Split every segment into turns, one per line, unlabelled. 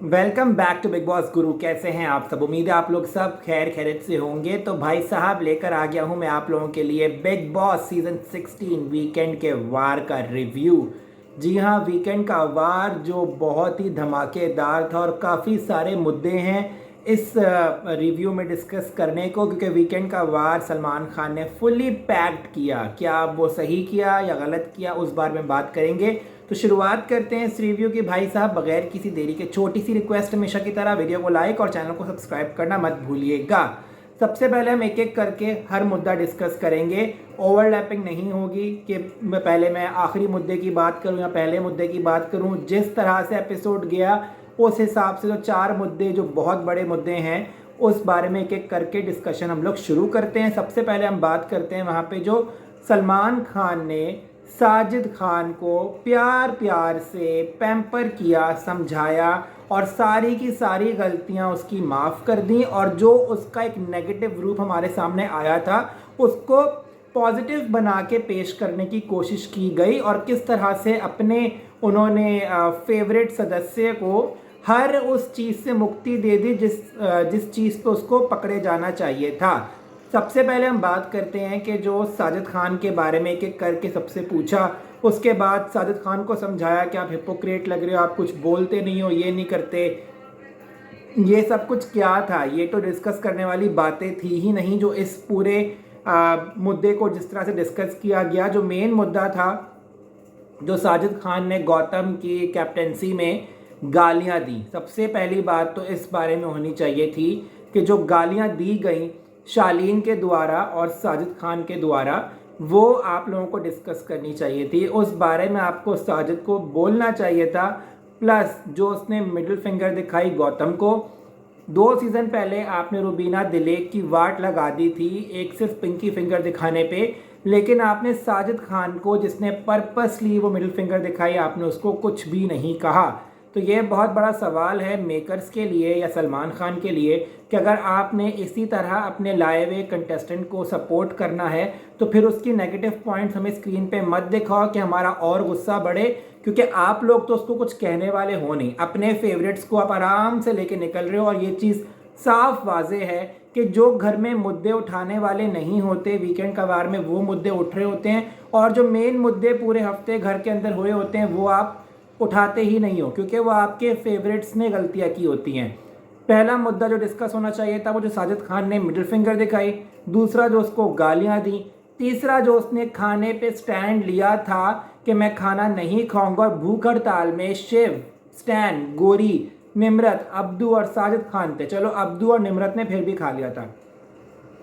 Welcome back to Bigg Boss Guru. कैसे हैं आप सब? उम्मीद है आप लोग सब खैर खैरियत से होंगे। तो भाई साहब लेकर आ गया हूं मैं आप लोगों के लिए बिग बॉस सीजन 16 वीकेंड के वार का रिव्यू। जी हाँ, वीकेंड का वार जो बहुत ही धमाकेदार था और काफ़ी सारे मुद्दे हैं इस रिव्यू में डिस्कस करने को, क्योंकि वीकेंड का वार सलमान खान ने फुली पैक्ड किया। क्या वो सही किया या गलत किया, उस बारे में बात करेंगे। तो शुरुआत करते हैं इस रिव्यू की भाई साहब बगैर किसी देरी के। छोटी सी रिक्वेस्ट हमेशा की तरह, वीडियो को लाइक और चैनल को सब्सक्राइब करना मत भूलिएगा। सबसे पहले हम एक एक करके हर मुद्दा डिस्कस करेंगे। ओवरलैपिंग नहीं होगी कि पहले मैं आखिरी मुद्दे की बात करूं या पहले मुद्दे की बात करूं। जिस तरह से एपिसोड गया उस हिसाब से जो 4 मुद्दे जो बहुत बड़े मुद्दे हैं उस बारे में एक एक करके डिस्कशन हम लोग शुरू करते हैं। सबसे पहले हम बात करते हैं वहाँ पे जो सलमान खान ने साजिद खान को प्यार प्यार से पैम्पर किया, समझाया और सारी की सारी गलतियां उसकी माफ़ कर दी, और जो उसका एक नेगेटिव रूप हमारे सामने आया था उसको पॉजिटिव बना के पेश करने की कोशिश की गई। और किस तरह से अपने उन्होंने फेवरेट सदस्य को हर उस चीज़ से मुक्ति दे दी जिस चीज़ पे उसको पकड़े जाना चाहिए था। सबसे पहले हम बात करते हैं कि जो साजिद खान के बारे में एक एक करके सबसे पूछा, उसके बाद साजिद खान को समझाया कि आप हिपोक्रेट लग रहे हो, आप कुछ बोलते नहीं हो, ये नहीं करते। ये सब कुछ क्या था? ये तो डिस्कस करने वाली बातें थी ही नहीं जो इस पूरे मुद्दे को जिस तरह से डिस्कस किया गया। जो मेन मुद्दा था, जो साजिद खान ने गौतम की कैप्टेंसी में गालियां दी। सबसे पहली बात तो इस बारे में होनी चाहिए थी कि जो गालियां दी गई शालीन के द्वारा और साजिद खान के द्वारा, वो आप लोगों को डिस्कस करनी चाहिए थी। उस बारे में आपको साजिद को बोलना चाहिए था। प्लस जो उसने मिडिल फिंगर दिखाई गौतम को, 2 सीज़न पहले आपने रुबीना दिलेक की वाट लगा दी थी एक सिर्फ पिंकी फिंगर दिखाने पे, लेकिन आपने साजिद खान को जिसने पर्पसली वो मिडिल फिंगर दिखाई, आपने उसको कुछ भी नहीं कहा। तो ये बहुत बड़ा सवाल है मेकर्स के लिए या सलमान खान के लिए कि अगर आपने इसी तरह अपने लाए हुए कंटेस्टेंट को सपोर्ट करना है तो फिर उसकी नेगेटिव पॉइंट्स हमें स्क्रीन पे मत दिखाओ कि हमारा और गुस्सा बढ़े, क्योंकि आप लोग तो उसको कुछ कहने वाले हो नहीं। अपने फेवरेट्स को आप आराम से लेके निकल रहे हो, और ये चीज़ साफ वाजे है कि जो घर में मुद्दे उठाने वाले नहीं होते वीकेंड का वार में वो मुद्दे उठ रहे होते हैं, और जो मेन मुद्दे पूरे हफ्ते घर के अंदर हुए होते हैं वो आप उठाते ही नहीं हो, क्योंकि वो आपके फेवरेट्स ने गलतियां की होती हैं। पहला मुद्दा जो डिस्कस होना चाहिए था वो जो साजिद खान ने मिडिल फिंगर दिखाई, दूसरा जो उसको गालियां दी, तीसरा जो उसने खाने पे स्टैंड लिया था कि मैं खाना नहीं खाऊंगा, और भूख हड़ताल में शिव, स्टैन, गोरी, निम्रत, अब्दू और साजिद खान थे। चलो अब्दू और निम्रत ने फिर भी खा लिया था।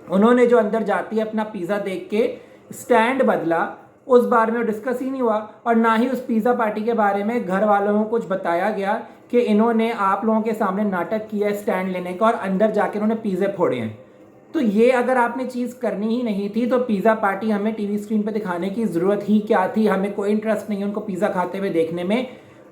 उन्होंने जो अंदर जाती है अपना पिज़्ज़ा देख के स्टैंड बदला, उस बारे में डिस्कस ही नहीं हुआ। और ना ही उस पिज़्ज़ा पार्टी के बारे में घर वालों को कुछ बताया गया कि इन्होंने आप लोगों के सामने नाटक किया है स्टैंड लेने का, और अंदर जाके उन्होंने पिज़्ज़े फोड़े हैं। तो ये अगर आपने चीज़ करनी ही नहीं थी तो पिज़्ज़ा पार्टी हमें टीवी स्क्रीन पर दिखाने की ज़रूरत ही क्या थी? हमें कोई इंटरेस्ट नहीं है उनको पिज़्ज़ा खाते हुए देखने में।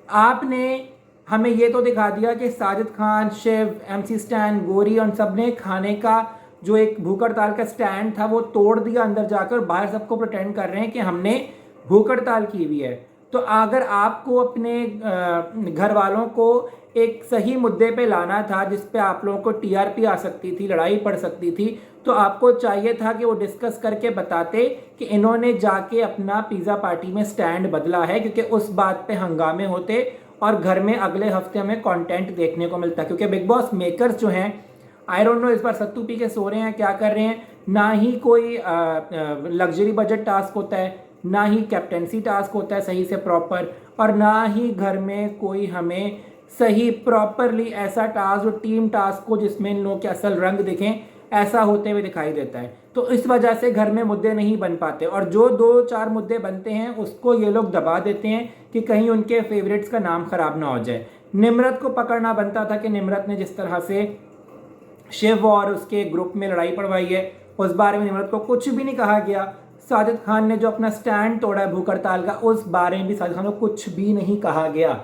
आपने हमें ये तो दिखा दिया कि साजिद खान, शिव, MC स्टैन, गोरी और सब ने खाने का जो एक भूख हड़ताल का स्टैंड था वो तोड़ दिया अंदर जाकर, बाहर सबको प्रिटेंड कर रहे हैं कि हमने भूख हड़ताल की हुई है। तो अगर आपको अपने घर वालों को एक सही मुद्दे पे लाना था जिस पे आप लोगों को TRP आ सकती थी, लड़ाई पड़ सकती थी, तो आपको चाहिए था कि वो डिस्कस करके बताते कि इन्होंने जाके अपना पिज़्ज़ा पार्टी में स्टैंड बदला है, क्योंकि उस बात पे हंगामे होते और घर में अगले हफ्ते हमें कंटेंट देखने को मिलता। क्योंकि बिग बॉस मेकर्स जो हैं, आई डोंट नो इस बार सत्तू पी के सो रहे हैं, क्या कर रहे हैं। ना ही कोई लग्जरी बजट टास्क होता है, ना ही कैप्टेंसी टास्क होता है सही से प्रॉपर, और ना ही घर में कोई हमें सही प्रॉपरली ऐसा टास्क जो टीम टास्क हो जिसमें इन लोगों के असल रंग दिखें, ऐसा होते हुए दिखाई देता है। तो इस वजह से घर में मुद्दे नहीं बन पाते, और जो 2-4 मुद्दे बनते हैं उसको ये लोग दबा देते हैं कि कहीं उनके फेवरेट्स का नाम खराब ना हो जाए। निम्रत को पकड़ना बनता था कि निम्रत ने जिस तरह से शिव और उसके ग्रुप में लड़ाई पड़वाई है, उस बारे में निम्रत को कुछ भी नहीं कहा गया। साजिद खान ने जो अपना स्टैंड तोड़ा है भूख हड़ताल का, उस बारे में भी साजिद खान को कुछ भी नहीं कहा गया।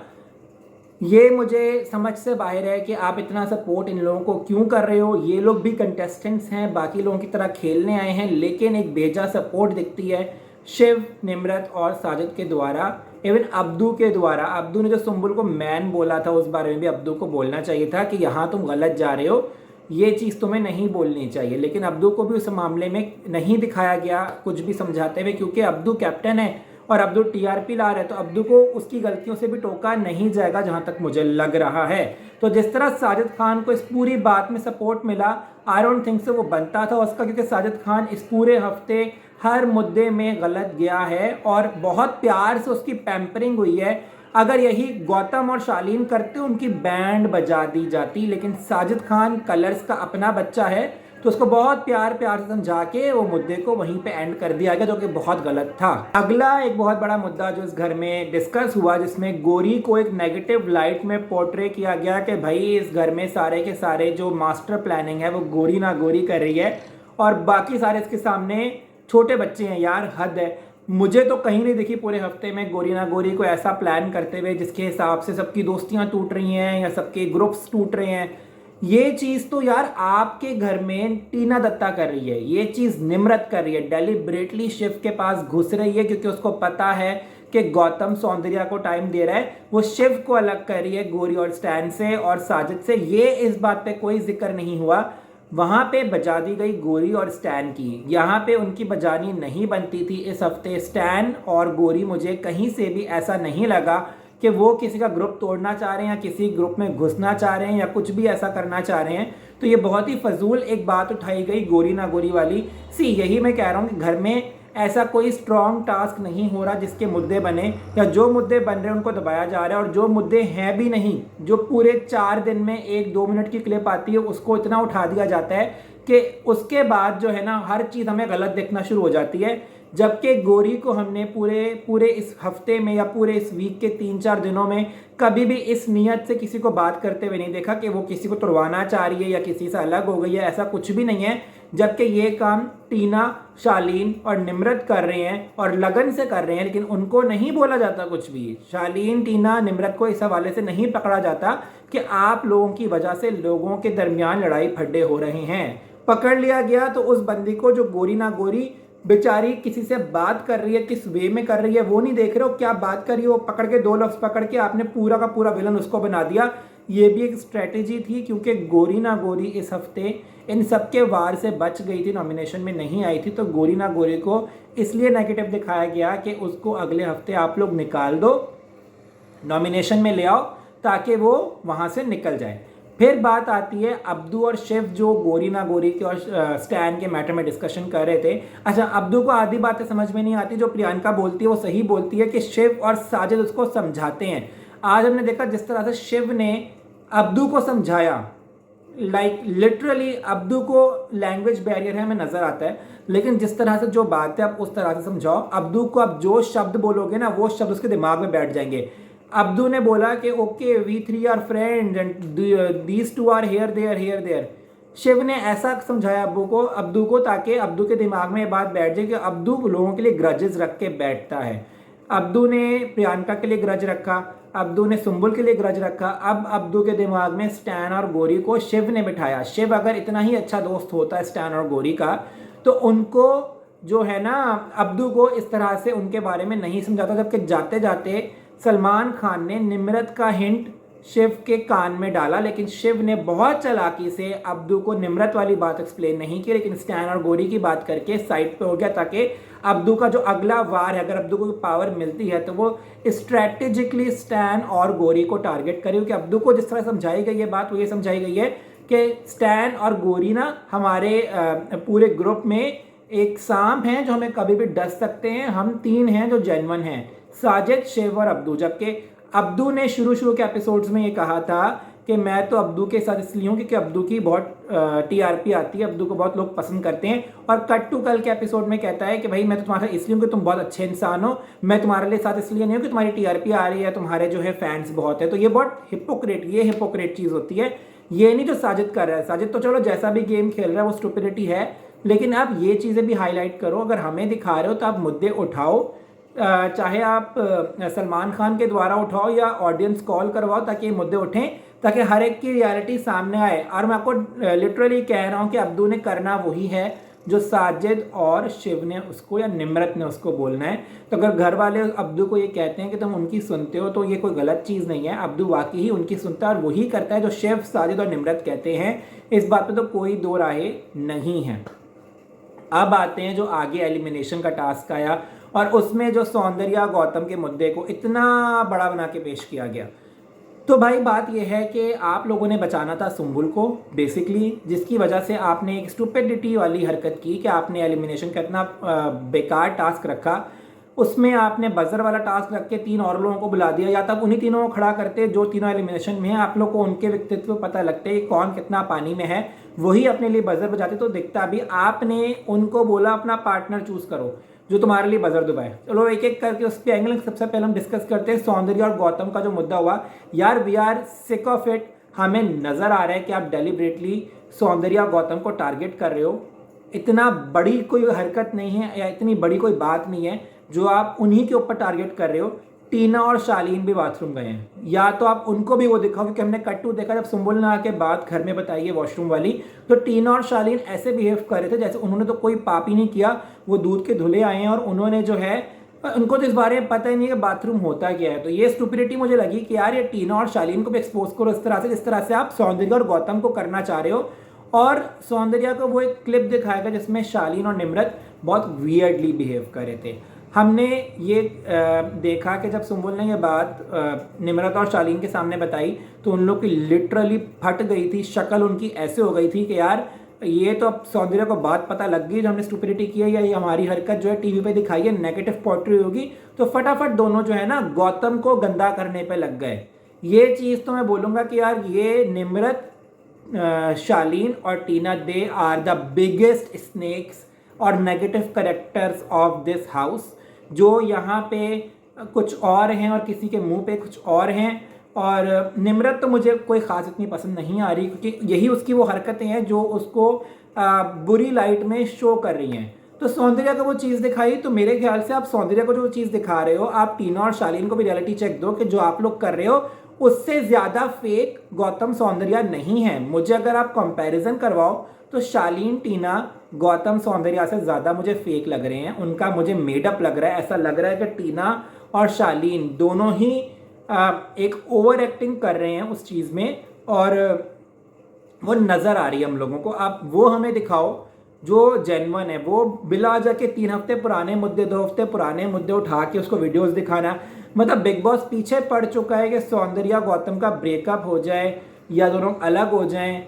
ये मुझे समझ से बाहर है कि आप इतना सपोर्ट इन लोगों को क्यों कर रहे हो। ये लोग भी कंटेस्टेंट्स हैं, बाकी लोगों की तरह खेलने आए हैं, लेकिन एक बेजा सपोर्ट दिखती है शिव, निम्रत और साजिद के द्वारा इवन अब्दू के द्वारा, अब्दू ने जो सुम्बुल को मैन बोला था उस बारे में भी अब्दू को बोलना चाहिए था कि यहाँ तुम गलत जा रहे हो, ये चीज़ तुम्हें नहीं बोलनी चाहिए। लेकिन अब्दू को भी उस मामले में नहीं दिखाया गया कुछ भी समझाते हुए, क्योंकि अब्दू कैप्टन है और अब्दू टीआरपी ला रहे, तो अब्दू को उसकी गलतियों से भी टोका नहीं जाएगा जहाँ तक मुझे लग रहा है। तो जिस तरह साजिद खान को इस पूरी बात में सपोर्ट मिला, आई डोंट थिंक सो वो बनता था उसका, क्योंकि साजिद खान इस पूरे हफ्ते हर मुद्दे में गलत गया है और बहुत प्यार से उसकी पैम्परिंग हुई है। अगर यही गौतम और शालीन करते उनकी बैंड बजा दी जाती, लेकिन साजिद खान कलर्स का अपना बच्चा है तो उसको बहुत प्यार से समझा के वो मुद्दे को वहीं पे एंड कर दिया गया, जो कि बहुत गलत था। अगला एक बहुत बड़ा मुद्दा जो इस घर में डिस्कस हुआ, जिसमें गोरी को एक नेगेटिव लाइट में पोर्ट्रे किया गया कि भाई इस घर में सारे के सारे जो मास्टर प्लानिंग है वो गोरी ना गोरी कर रही है और बाकी सारे इसके सामने छोटे बच्चे हैं। यार हद है, मुझे तो कहीं नहीं दिखी पूरे हफ्ते में गोरी ना गोरी को ऐसा प्लान करते हुए जिसके हिसाब से सबकी दोस्तियां टूट रही हैं या सबके ग्रुप्स टूट रहे हैं। ये चीज़ तो यार आपके घर में टीना दत्ता कर रही है, ये चीज़ निम्रत कर रही है, डेलिब्रेटली शिव के पास घुस रही है क्योंकि उसको पता है कि गौतम सौंदर्या को टाइम दे रहा है। वो शिव को अलग कर रही है गोरी और स्टैन से और साजिद से। ये इस बात पे कोई जिक्र नहीं हुआ। वहाँ पे बजा दी गई गोरी और स्टैन की, यहाँ पे उनकी बजानी नहीं बनती थी इस हफ्ते। स्टैन और गोरी मुझे कहीं से भी ऐसा नहीं लगा कि वो किसी का ग्रुप तोड़ना चाह रहे हैं या किसी ग्रुप में घुसना चाह रहे हैं या कुछ भी ऐसा करना चाह रहे हैं। तो ये बहुत ही फजूल एक बात उठाई गई गोरी ना गोरी वाली। यही मैं कह रहा हूँ कि घर में ऐसा कोई स्ट्रॉन्ग टास्क नहीं हो रहा जिसके मुद्दे बने, या जो मुद्दे बन रहे हैं उनको दबाया जा रहा है, और जो मुद्दे हैं भी नहीं, जो पूरे 4 दिन में 1-2 मिनट की क्लिप आती है उसको इतना उठा दिया जाता है कि उसके बाद जो है ना हर चीज़ हमें गलत दिखना शुरू हो जाती है। जबकि गोरी को हमने पूरे इस हफ्ते में या पूरे इस वीक के 3-4 दिनों में कभी भी इस नीयत से किसी को बात करते हुए नहीं देखा कि वो किसी को तुड़वाना चाह रही है या किसी से अलग हो गई है, ऐसा कुछ भी नहीं है। जबकि ये काम टीना, शालीन और निम्रत कर रहे हैं और लगन से कर रहे हैं, लेकिन उनको नहीं बोला जाता कुछ भी। शालीन, टीना, निम्रत को इस हवाले से नहीं पकड़ा जाता कि आप लोगों की वजह से लोगों के दरमियान लड़ाई फड्डे हो रहे हैं। पकड़ लिया गया तो उस बंदी को जो गोरी ना गोरी बेचारी किसी से बात कर रही है, किस वे में कर रही है वो नहीं देख रहे हो, क्या बात कर रही हो, पकड़ के 2 लफ्ज़ पकड़ के आपने पूरा का पूरा विलन उसको बना दिया। ये भी एक स्ट्रेटेजी थी, क्योंकि गोरी ना गोरी इस हफ्ते इन सबके वार से बच गई थी, नॉमिनेशन में नहीं आई थी। तो गोरी ना गोरी को इसलिए नेगेटिव दिखाया गया कि उसको अगले हफ्ते आप लोग निकाल दो, नॉमिनेशन में ले आओ ताकि वो वहाँ से निकल जाए। फिर बात आती है अब्दू और शिव जो गोरी ना गोरी के और स्टैन के मैटर में डिस्कशन कर रहे थे। अच्छा, अब्दू को आधी बातें समझ में नहीं आती, जो प्रियंका बोलती है वो सही बोलती है कि शिव और साजिद उसको समझाते हैं। आज हमने देखा जिस तरह से शिव ने अब्दू को समझाया, लिटरली अब्दू को लैंग्वेज बैरियर है हमें नज़र आता है, लेकिन जिस तरह से जो बात है आप उस तरह से समझाओ। अब्दू को अब जो शब्द बोलोगे ना वो शब्द उसके दिमाग में बैठ जाएंगे। अब्दू ने बोला कि okay we 3 are friends and these 2 are here there. Shiv ने ऐसा समझाया अब्दू को ताकि अब्दू के दिमाग में ये बात बैठ जाए कि अब्दू लोगों के लिए ग्रजेस रख के बैठता है। अब्दू ने प्रियंका के लिए ग्रज रखा, अब्दू ने सुम्बुल के लिए ग्रज रखा। अब अब्दू के दिमाग में स्टैन और गोरी को शिव ने बिठाया। शिव अगर इतना ही अच्छा दोस्त होता है स्टैन और गोरी का, तो उनको जो है ना अब्दू को इस तरह से उनके बारे में नहीं समझाता। जबकि जाते जाते सलमान खान ने निम्रत का हिंट शिव के कान में डाला, लेकिन शिव ने बहुत चालाकी से अब्दू को निम्रत वाली बात एक्सप्लेन नहीं की, लेकिन स्टैन और गोरी की बात करके साइड पे हो गया ताकि अब्दू का जो अगला वार है, अगर अब्दू को पावर मिलती है तो वो स्ट्रैटेजिकली स्टैन और गोरी को टारगेट करे। क्योंकि अब्दू को जिस तरह समझाई गई है बात, वो ये समझाई गई है कि स्टैन और गोरी ना हमारे पूरे ग्रुप में एक सांप हैं जो हमें कभी भी डस सकते हैं, हम 3 हैं जो जेन्युइन हैं, साजिद, शिव और अब्दू। जबकि अब्दू ने शुरू के एपिसोड्स में ये कहा था कि मैं तो अब्दू के साथ इसलिए हूँ क्योंकि अब्दू की बहुत टीआरपी आती है, अब्दू को बहुत लोग पसंद करते हैं। और कट टू कल के एपिसोड में कहता है कि भाई मैं तो तुम्हारे साथ इसलिए हूँ कि तुम बहुत अच्छे इंसान हो, मैं तुम्हारे लिए साथ इसलिए नहीं हूँ कि तुम्हारी टीआरपी आ रही है, तुम्हारे जो है फैंस बहुत है। तो ये बहुत हिपोक्रेट चीज़ होती है। ये नहीं जो साजिद कर रहा है, साजिद तो चलो जैसा भी गेम खेल रहा है वो स्टुपिडिटी है, लेकिन आप ये चीज़ें भी हाईलाइट करो। अगर हमें दिखा रहे हो तो आप मुद्दे उठाओ, चाहे आप सलमान खान के द्वारा उठाओ या ऑडियंस कॉल करवाओ ताकि ये मुद्दे उठें, ताकि हर एक की रियलिटी सामने आए। और मैं आपको लिटरली कह रहा हूँ कि अब्दू ने करना वही है, जो साजिद और शिव ने उसको या निम्रत ने उसको बोलना है। तो अगर घर वाले अब्दू को ये कहते हैं कि तुम उनकी सुनते हो तो ये कोई गलत चीज़ नहीं है, अब्दू वाकई ही उनकी सुनता है और वही करता है जो शिव, साजिद और निम्रत कहते हैं। इस बात पे तो कोई दो राय नहीं है। अब आते हैं जो आगे एलिमिनेशन का टास्क आया और उसमें जो सौंदर्या गौतम के मुद्दे को इतना बड़ा बना के पेश किया गया। तो भाई बात यह है कि आप लोगों ने बचाना था सुम्बुल को बेसिकली, जिसकी वजह से आपने एक स्टुपिडिटी वाली हरकत की कि आपने एलिमिनेशन का इतना बेकार टास्क रखा। उसमें आपने बजर वाला टास्क रख के 3 और लोगों को बुला दिया, या तब उन्हीं तीनों को खड़ा करते जो तीनों एलिमिनेशन में हैं। आप लोग को उनके व्यक्तित्व पता लगते कौन कितना पानी में है, वही अपने लिए बजर बजाते तो दिखता भी। आपने उनको बोला अपना पार्टनर चूज करो जो तुम्हारे लिए बजर दुबाए। चलो एक एक करके उस पर एंगल सबसे पहले हम डिस्कस करते हैं। सौंदर्या और गौतम का जो मुद्दा हुआ, यार we are sick of it. हमें नजर आ रहा है कि आप डेलिबरेटली सौंदर्या गौतम को टारगेट कर रहे हो। इतना बड़ी कोई हरकत नहीं है या इतनी बड़ी कोई बात नहीं है जो आप उन्हीं के ऊपर टारगेट कर रहे हो। टीना और शालीन भी बाथरूम गए हैं, या तो आप उनको भी वो दिखाओ, क्योंकि हमने कट टू देखा जब सुम्बुल ने आके बात घर में बताई है वॉशरूम वाली, तो टीना और शालीन ऐसे बिहेव कर रहे थे जैसे उन्होंने तो कोई पाप ही नहीं किया, वो दूध के धुले आए हैं और उन्होंने जो है उनको तो इस बारे में पता ही नहीं कि बाथरूम होता क्या है। तो ये स्टुपिडिटी मुझे लगी कि यार ये टीना और शालीन को भी एक्सपोज करो इस तरह से जिस तरह से आप सौंदर्या और गौतम को करना चाह रहे हो। और सौंदर्या को वो एक क्लिप दिखाएगा जिसमें शालीन और निम्रत बहुत वियर्डली बिहेव कर रहे थे। हमने ये देखा कि जब सुम्बुल ने ये बात निम्रत और शालीन के सामने बताई तो उन लोग की लिटरली फट गई थी, शक्ल उनकी ऐसे हो गई थी कि यार ये तो अब सौंदर्या को बात पता लग गई जो हमने स्टुपिडिटी की है या ये हमारी हरकत जो है टीवी पे दिखाई है नेगेटिव पोर्ट्री होगी। तो फटाफट दोनों जो है ना गौतम को गंदा करने पे लग गए। ये चीज़ तो मैं बोलूँगा कि यार ये निम्रत, शालीन और Tina, they are the biggest snakes और negative characters of this house. जो यहाँ पे कुछ और हैं और किसी के मुंह पे कुछ और हैं। और निम्रत तो मुझे कोई ख़ास इतनी पसंद नहीं आ रही, क्योंकि यही उसकी वो हरकतें हैं जो उसको बुरी लाइट में शो कर रही हैं। तो सौंदर्या को वो चीज़ दिखाई, तो मेरे ख्याल से आप सौंदर्या को जो चीज़ दिखा रहे हो, आप टीना और शालीन को भी रियलिटी चेक दो कि जो आप लोग कर रहे हो उससे ज़्यादा फेक गौतम सौंदर्या नहीं है। मुझे अगर आप कंपैरिजन करवाओ तो शालीन, टीना, गौतम सौंदर्या से ज़्यादा मुझे फेक लग रहे हैं। उनका मुझे मेडअप लग रहा है। ऐसा लग रहा है कि टीना और शालीन दोनों ही एक ओवर एक्टिंग कर रहे हैं उस चीज़ में, और वो नज़र आ रही है हम लोगों को। आप वो हमें दिखाओ जो जेन्युइन है। वो बिला जाके 3 हफ्ते पुराने मुद्दे, 2 हफ्ते पुराने मुद्दे उठा के उसको वीडियोस दिखाना। मतलब बिग बॉस पीछे पड़ चुका है कि सौंदर्या गौतम का ब्रेकअप हो जाए या दोनों अलग हो जाएं।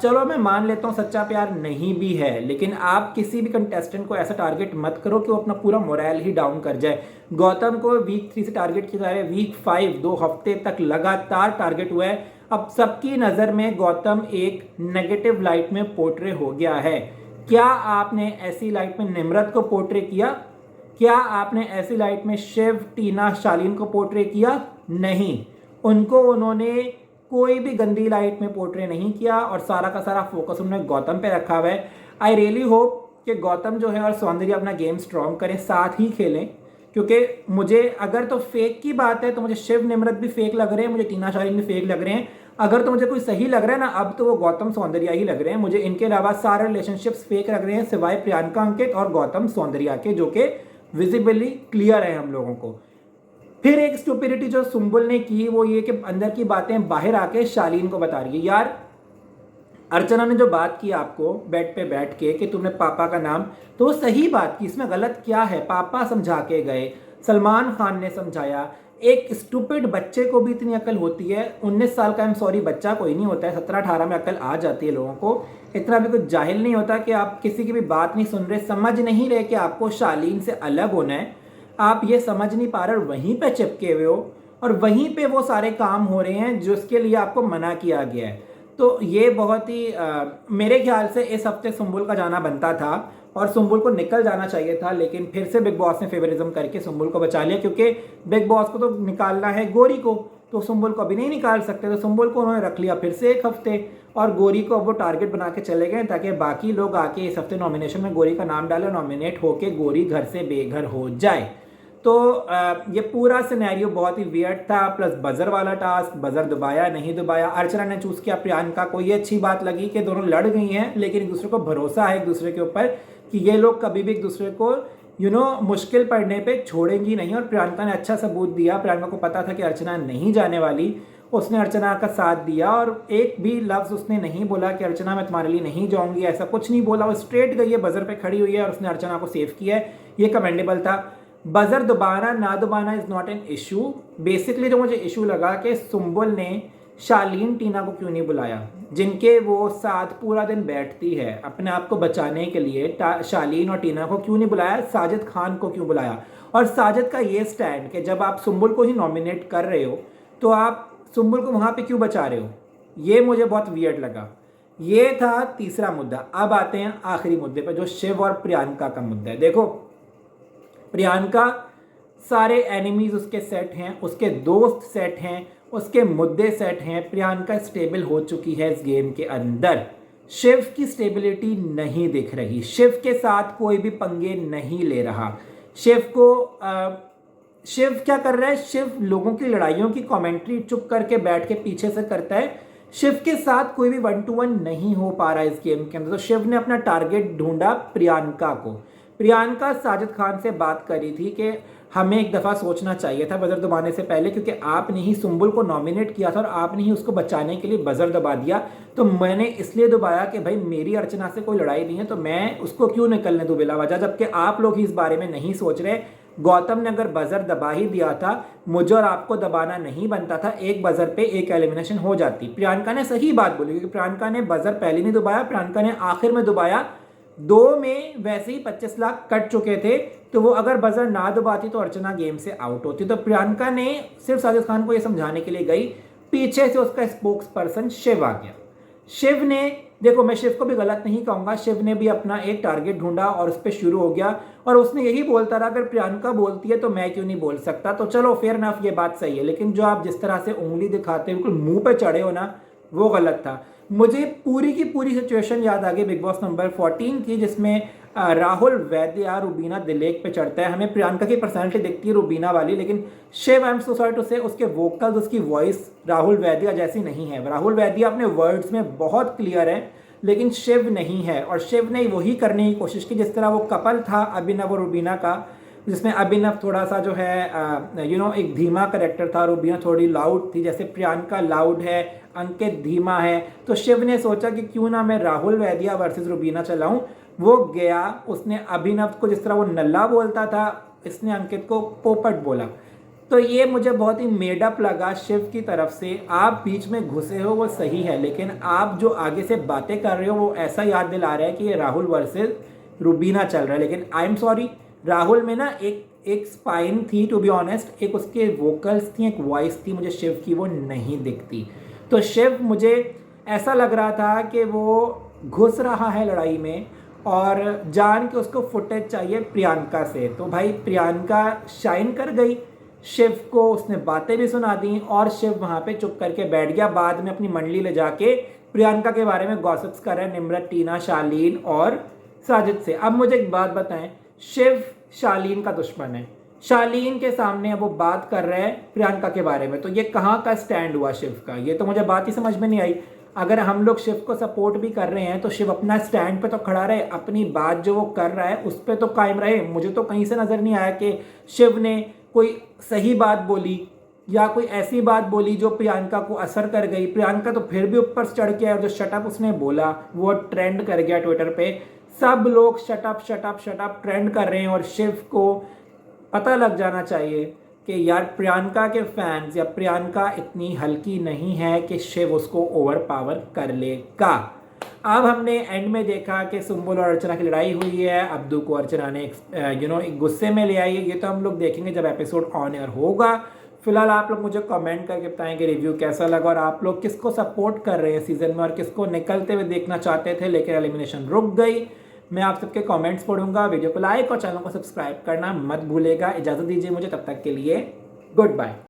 चलो मैं मान लेता हूँ सच्चा प्यार नहीं भी है, लेकिन आप किसी भी कंटेस्टेंट को ऐसा टारगेट मत करो कि वो अपना पूरा मोरल ही डाउन कर जाए। गौतम को वीक 3 से टारगेट किया जा रहा है, वीक 5 2 हफ्ते तक लगातार टारगेट हुआ है। अब सबकी नज़र में गौतम एक नेगेटिव लाइट में पोर्ट्रे हो गया है। क्या आपने ऐसी लाइट में निम्रत को पोर्ट्रे किया? क्या आपने ऐसी लाइट में शिव, टीना, शालीन को पोर्ट्रे किया? नहीं, उनको उन्होंने कोई भी गंदी लाइट में पोर्ट्रे नहीं किया और सारा का सारा फोकस उन्होंने गौतम पे रखा हुआ है। आई रियली होप कि गौतम जो है और सौंदर्या अपना गेम स्ट्रॉन्ग करें, साथ ही खेलें, क्योंकि मुझे अगर तो फेक की बात है तो मुझे शिव, निम्रत भी फेक लग रहे हैं, मुझे टीना, शालीन भी फेक लग रहे हैं। अगर तो मुझे कोई सही लग रहा है ना अब तो वो गौतम सौंदर्या ही लग रहे हैं। मुझे इनके अलावा सारे रिलेशनशिप्स फेक लग रहे हैं सिवाय प्रियंका, अंकित और गौतम सौंदर्या के, जो कि विजिबली क्लियर है हम लोगों को। फिर एक स्टुपिडिटी जो सुम्बुल ने की वो ये कि अंदर की बातें बाहर आके शालीन को बता रही है। यार अर्चना ने जो बात की आपको बेड पे बैठ के कि तुमने पापा का नाम, तो वो सही बात की, इसमें गलत क्या है? पापा समझा के गए, सलमान खान ने समझाया। एक स्टूपिड बच्चे को भी इतनी अकल होती है। 19 साल का, आई एम सॉरी, बच्चा कोई नहीं होता है, 17-18 में अकल आ जाती है लोगों को। इतना भी कुछ जाहिल नहीं होता कि आप किसी की भी बात नहीं सुन रहे, समझ नहीं रहे कि आपको शालीन से अलग होना है। आप ये समझ नहीं पा रहे और वहीं पे चिपके हुए हो और वहीं पे वो सारे काम हो रहे हैं जिसके लिए आपको मना किया गया है। तो ये बहुत ही मेरे ख्याल से इस हफ्ते सुम्बुल का जाना बनता था और सुम्बुल को निकल जाना चाहिए था, लेकिन फिर से बिग बॉस ने फेवरिज्म करके सुम्बुल को बचा लिया, क्योंकि बिग बॉस को तो निकालना है गोरी को, तो सुम्बुल को अभी नहीं निकाल सकते। तो सुम्बुल को उन्होंने रख लिया फिर से 1 हफ्ते और गोरी को अब वो टारगेट बना के चले गए ताकि बाकी लोग आके इस हफ्ते नॉमिनेशन में गोरी का नाम डालें, नॉमिनेट होके गोरी घर से बेघर हो जाए। तो ये पूरा सिनेरियो बहुत ही वियर्ड था। प्लस बजर वाला टास्क, बजर दबाया नहीं दबाया, अर्चना ने चूज किया प्रियंका को। ये अच्छी बात लगी कि दोनों लड़ गई हैं लेकिन एक दूसरे को भरोसा है एक दूसरे के ऊपर कि ये लोग कभी भी एक दूसरे को मुश्किल पड़ने पे छोड़ेंगी नहीं। और प्रियंका ने अच्छा सबूत दिया। प्रियंका को पता था कि अर्चना नहीं जाने वाली, उसने अर्चना का साथ दिया और एक भी लफ्ज़ उसने नहीं बोला कि अर्चना मैं तुम्हारे लिए नहीं जाऊंगी, ऐसा कुछ नहीं बोला। वो स्ट्रेट गई है, बजर पे खड़ी हुई है और उसने अर्चना को सेव किया है। ये कमेंडेबल था। बजर दोबारा ना दोबारा is not an issue. Basically जो मुझे इशू लगा कि सुम्बुल ने शालीन टीना को क्यों नहीं बुलाया, जिनके वो साथ पूरा दिन बैठती है अपने आप को बचाने के लिए। शालीन और टीना को क्यों नहीं बुलाया, साजिद खान को क्यों बुलाया। और साजिद का ये स्टैंड कि जब आप सुम्बुल को ही नॉमिनेट कर रहे हो तो आप सुम्बुल को वहाँ पे क्यों बचा रहे हो, ये मुझे बहुत वियर्ड लगा। ये था तीसरा मुद्दा। अब आते हैं आखिरी मुद्दे पर जो शिव और प्रियंका का मुद्दा है। देखो प्रियंका सारे एनिमीज उसके सेट हैं, उसके दोस्त सेट हैं, उसके मुद्दे सेट हैं। प्रियंका स्टेबल हो चुकी है इस गेम के अंदर। शिव की स्टेबिलिटी नहीं दिख रही, शिव के साथ कोई भी पंगे नहीं ले रहा। शिव क्या कर रहा है, शिव लोगों की लड़ाइयों की कमेंट्री चुप करके बैठ के पीछे से करता है। शिव के साथ कोई भी 1-to-1 नहीं हो पा रहा है इस गेम के अंदर। तो शिव ने अपना टारगेट ढूंढा प्रियंका को। प्रियंका साजिद खान से बात करी थी कि हमें एक दफ़ा सोचना चाहिए था बजर दबाने से पहले, क्योंकि आपने ही सुम्बुल को नॉमिनेट किया था और आपने ही उसको बचाने के लिए बजर दबा दिया। तो मैंने इसलिए दबाया कि भाई मेरी अर्चना से कोई लड़ाई नहीं है तो मैं उसको क्यों निकलने दूं बिला वजह, जबकि आप लोग ही इस बारे में नहीं सोच रहे। गौतम ने अगर बजर दबा ही दिया था, मुझे और आपको दबाना नहीं बनता था, एक बजर पे एक एलिमिनेशन हो जाती। प्रियंका ने सही बात बोली क्योंकि प्रियंका ने बजर पहले नहीं दबाया, प्रियंका ने आखिर में दबाया। 2 में वैसे ही 25 लाख कट चुके थे, तो वो अगर बजर ना दबाती तो अर्चना गेम से आउट होती। तो प्रियंका ने सिर्फ साजिद खान को ये समझाने के लिए गई, पीछे से उसका स्पोक्स पर्सन शिव आ गया। शिव ने, देखो मैं शिव को भी गलत नहीं कहूँगा, शिव ने भी अपना एक टारगेट ढूंढा और उस पर शुरू हो गया और उसने यही बोलता रहा अगर प्रियंका बोलती है तो मैं क्यों नहीं बोल सकता। तो चलो फेयर इनफ, ये बात सही है, लेकिन जो आप जिस तरह से उंगली दिखाते हो बिल्कुल मुंह पे चढ़े हो ना, वो गलत था। मुझे पूरी की पूरी सिचुएशन याद आ गई बिग बॉस नंबर 14 की, जिसमें राहुल वैद्य रुबीना दिलेक पे चढ़ता है। हमें प्रियंका की पर्सनैलिटी दिखती है रुबीना वाली, लेकिन Shiv I am so sorry to से उसके वोकल्स, उसकी वॉइस राहुल वैद्य जैसी नहीं है। राहुल वैद्य अपने वर्ड्स में बहुत क्लियर है लेकिन शिव नहीं है। और शिव ने वही करने की कोशिश की जिस तरह वो कपल था अभिनव और रुबीना का, जिसमें अभिनव थोड़ा सा जो है एक धीमा करेक्टर था, रुबीना थोड़ी लाउड थी। जैसे प्रियंका लाउड है, अंकित धीमा है, तो शिव ने सोचा कि क्यों ना मैं राहुल वैद्या वर्सेस रुबीना चलाऊं। वो गया, उसने अभिनव को जिस तरह वो नल्ला बोलता था, इसने अंकित को पोपट बोला। तो ये मुझे बहुत ही मेडअप लगा शिव की तरफ से। आप बीच में घुसे हो वो सही है, लेकिन आप जो आगे से बातें कर रहे हो वो ऐसा याद दिला रहा है कि ये राहुल वर्सेस रुबीना चल रहा है। लेकिन आई एम सॉरी, राहुल में ना एक स्पाइन थी, टू बी ऑनेस्ट, एक उसके वोकल्स थी, एक वॉइस थी, मुझे शिव की वो नहीं दिखती। तो शिव मुझे ऐसा लग रहा था कि वो घुस रहा है लड़ाई में और जान के उसको फुटेज चाहिए प्रियंका से। तो भाई प्रियंका शाइन कर गई, शिव को उसने बातें भी सुना दी और शिव वहाँ पे चुप करके बैठ गया। बाद में अपनी मंडली ले जाके प्रियंका के बारे में गॉसिप्स कर रहे हैं निम्रत, टीना, शालीन और साजिद से। अब मुझे एक बात बताएं, शिव शालीन का दुश्मन है, शालीन के सामने वो बात कर रहे हैं प्रियंका के बारे में, तो ये कहाँ का स्टैंड हुआ शिव का? ये तो मुझे बात ही समझ में नहीं आई। अगर हम लोग शिव को सपोर्ट भी कर रहे हैं तो शिव अपना स्टैंड पे तो खड़ा रहे, अपनी बात जो वो कर रहा है उस पर तो कायम रहे। मुझे तो कहीं से नज़र नहीं आया कि शिव ने कोई सही बात बोली या कोई ऐसी बात बोली जो प्रियंका को असर कर गई। प्रियंका तो फिर भी ऊपर चढ़ के आया, जो शटअप उसने बोला वो ट्रेंड कर गया ट्विटर पे। सब लोग शटअप शटअप शटअप ट्रेंड कर रहे हैं और शिव को पता लग जाना चाहिए कि यार प्रियंका के फैंस या प्रियंका इतनी हल्की नहीं है कि शिव उसको ओवर पावर कर लेगा। अब हमने एंड में देखा कि सुम्बुल और अर्चना की लड़ाई हुई है, अब्दू को अर्चना ने एक गुस्से में ले आई है। ये तो हम लोग देखेंगे जब एपिसोड ऑन एयर होगा। फिलहाल आप लोग मुझे कमेंट करके बताएं कि रिव्यू कैसा लगा और आप लोग किसको सपोर्ट कर रहे हैं सीजन में और किसको निकलते हुए देखना चाहते थे लेकिन एलिमिनेशन रुक गई। मैं आप सबके कमेंट्स पढ़ूंगा। वीडियो को लाइक और चैनल को सब्सक्राइब करना मत भूलेगा। इजाज़त दीजिए मुझे, तब तक के लिए गुड बाय।